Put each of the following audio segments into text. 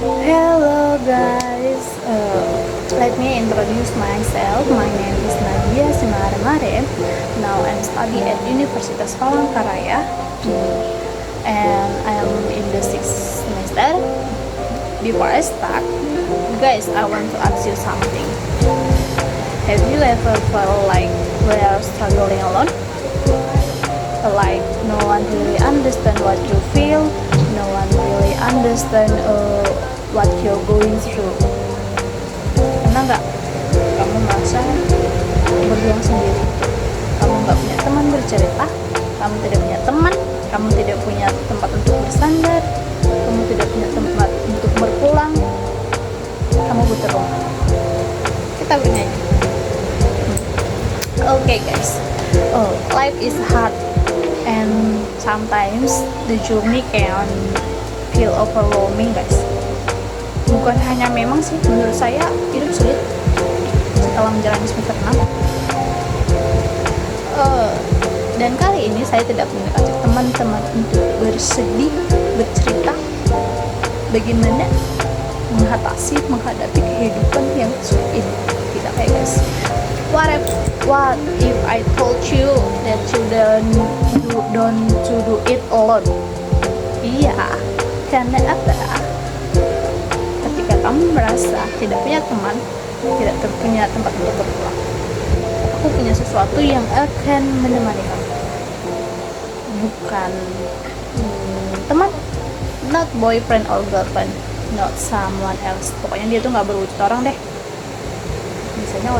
Hello guys, let me introduce myself. My name is Nadia Simaremare. Now I'm studying at Universitas Palangkaraya, and I'm in the sixth semester. Before I start, guys, I want to ask you something. Have you ever felt like we are struggling alone? Like no one really understand what you feel, no one really understand what you're going through. Pernah nggak kamu merasa berjuang sendiri? Kamu nggak punya teman bercerita, kamu tidak punya teman, kamu tidak punya tempat untuk bersandar, kamu tidak punya tempat untuk berpulang, kamu butuh rumah. Kita bernyanyi. Okay guys, life is hard and sometimes the journey can feel overwhelming guys. Bukan hanya memang sih, menurut saya hidup sulit setelah menjalani semester 6. Dan kali ini saya tidak mengajak teman-teman untuk bersedih, bercerita bagaimana menghadapi kehidupan yang sulit ini. Tidak kayak guys. What if I told you that you don't do it alone? Iya, karena apa? Ketika kamu merasa tidak punya teman, tidak punya tempat untuk berpulang, aku punya sesuatu yang akan menemani kamu. Bukan teman, not boyfriend or girlfriend, not someone else. Pokoknya dia tuh nggak berwujud orang deh. Biasanya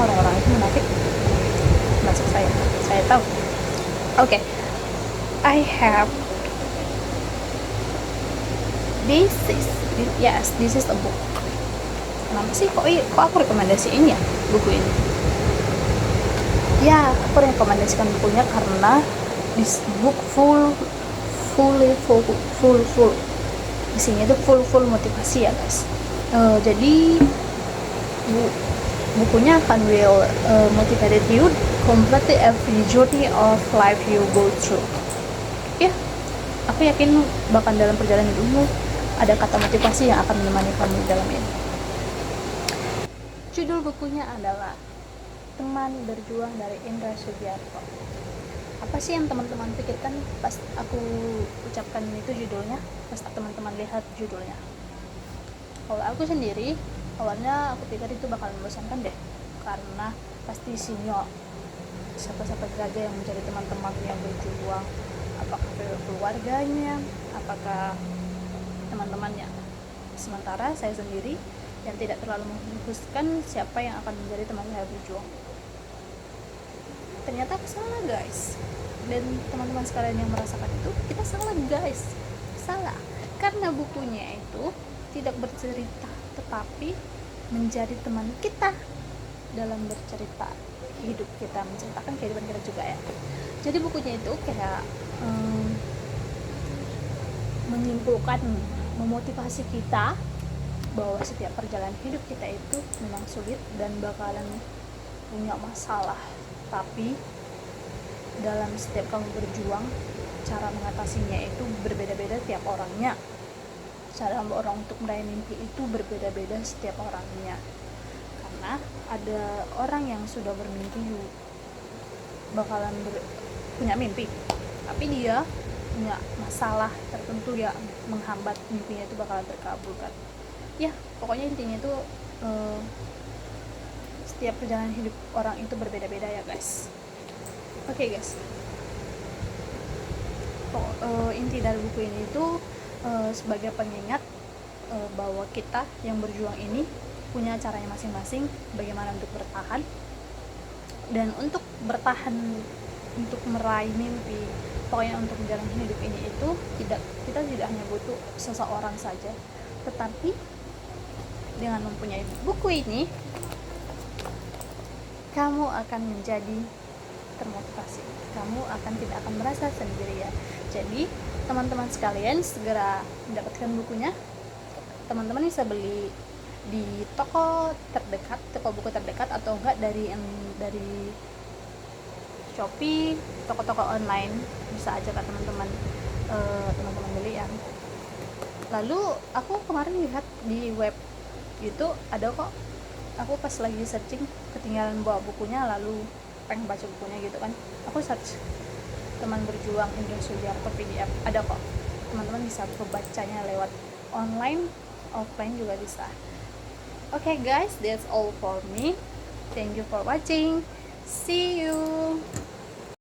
orang-orang itu munafik, masuk saya tahu. Okay, I have this is a book. Kenapa sih kok aku rekomendasiin ya buku ini? Ya, aku rekomendasikan bukunya karena this book full isinya itu full motivasi ya guys. Jadi bukunya akan will motivated you completely every journey of life you go through. Ya, aku yakin bahkan dalam perjalanan hidupmu ada kata motivasi yang akan menemani kamu di dalam ini. Judul bukunya adalah Teman Berjuang dari Indra Sugiarto. Apa sih yang teman-teman pikirkan pas aku ucapkan itu judulnya, pas teman-teman lihat judulnya? Kalau aku sendiri, awalnya aku pikir itu bakal membosankan deh, karena pasti isinya siapa-siapa saja yang menjadi teman-teman yang berjuang, apakah keluarganya, apakah teman-temannya. Sementara saya sendiri yang tidak terlalu mengkhususkan siapa yang akan menjadi teman saya berjuang. Ternyata aku salah guys, dan teman-teman sekalian yang merasakan itu, kita salah guys, salah, karena bukunya itu tidak bercerita tetapi menjadi teman kita dalam bercerita hidup kita, menceritakan kehidupan kita juga ya. Jadi bukunya itu kayak menyimpulkan, memotivasi kita bahwa setiap perjalanan hidup kita itu memang sulit dan bakalan punya masalah, tapi dalam setiap kamu berjuang, cara mengatasinya itu berbeda-beda tiap orangnya. Cara orang untuk meraih mimpi itu berbeda-beda setiap orangnya, karena ada orang yang sudah bermimpi bakalan punya mimpi, tapi dia punya masalah tertentu yang menghambat mimpinya itu bakalan terkabulkan. Ya, pokoknya intinya itu setiap perjalanan hidup orang itu berbeda-beda ya guys. Oke guys, inti dari buku ini itu sebagai pengingat bahwa kita yang berjuang ini punya caranya masing-masing bagaimana untuk bertahan, dan untuk bertahan untuk meraih mimpi, pokoknya untuk menjalani hidup ini itu kita tidak hanya butuh seseorang saja, tetapi dengan mempunyai buku ini kamu akan menjadi termotivasi, kamu tidak akan merasa sendirian. Jadi teman-teman sekalian segera mendapatkan bukunya. Teman-teman bisa beli di toko terdekat, toko buku terdekat, atau enggak dari Shopee, toko-toko online bisa aja kan teman-teman beli ya. Lalu aku kemarin lihat di web itu ada kok, aku pas lagi searching ketinggalan bawa bukunya, lalu pengen baca bukunya gitu kan, aku search teman berjuang Indra Sugiarto PDF, ada kok, teman-teman bisa membacanya lewat online, offline juga bisa. Okay guys, that's all for me. Thank you for watching. See you.